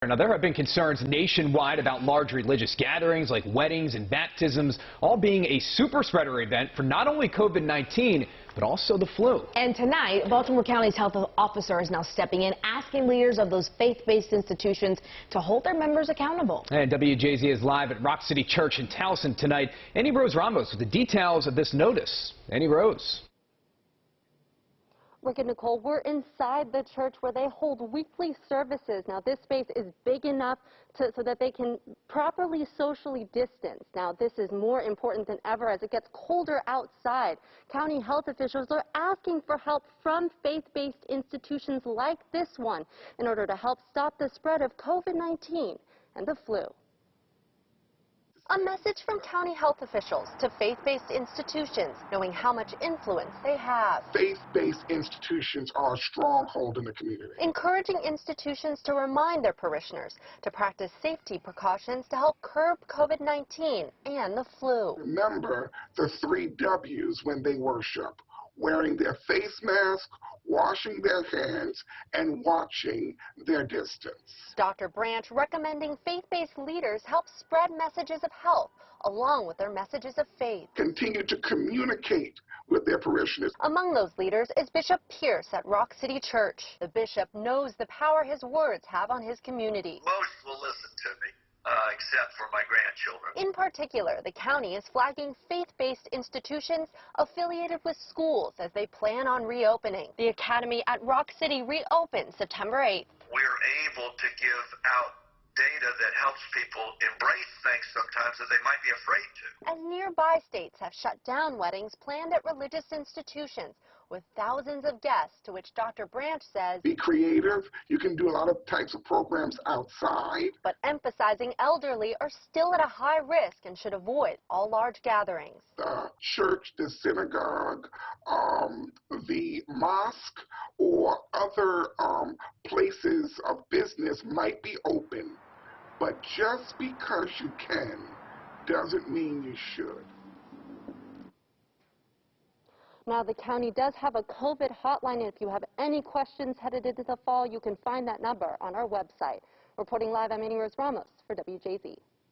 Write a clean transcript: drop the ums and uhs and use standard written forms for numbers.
Now, there have been concerns nationwide about large religious gatherings like weddings and baptisms, all being a super spreader event for not only COVID-19, but also the flu. And tonight, Baltimore County's health officer is now stepping in, asking leaders of those faith-based institutions to hold their members accountable. And WJZ is live at Rock City Church in Towson tonight. Annie Rose Ramos with the details of this notice. Annie Rose. Rick and Nicole, we're inside the church where they hold weekly services. Now, this space is big enough so that they can properly socially distance. Now, this is more important than ever as it gets colder outside. County health officials are asking for help from faith-based institutions like this one in order to help stop the spread of COVID-19 and the flu. A message from county health officials to faith-based institutions, knowing how much influence they have. Faith-based institutions are a stronghold in the community. Encouraging institutions to remind their parishioners to practice safety precautions to help curb COVID-19 and the flu. Remember the 3 W's when they worship: wearing their face mask, washing their hands, and watching their distance. Dr. Branch recommending faith-based leaders help spread messages of health along with their messages of faith. Continue to communicate with their parishioners. Among those leaders is Bishop Pierce at Rock City Church. The bishop knows the power his words have on his community. Most will listen to me. Except for my grandchildren. In particular, the county is flagging faith-based institutions affiliated with schools as they plan on reopening. The academy at Rock City reopens September 8th. We're able to give out data that helps people embrace things sometimes that they might be afraid to. As nearby states have shut down weddings planned at religious institutions with thousands of guests, to which Dr. Branch says, be creative. You can do a lot of types of programs outside. But emphasizing elderly are still at a high risk and should avoid all large gatherings. The church, the synagogue, the mosque, or other places of business might be open, but just because you can doesn't mean you should. Now, the county does have a COVID hotline. If you have any questions headed into the fall, you can find that number on our website. Reporting live, I'm Annie Rose Ramos for WJZ.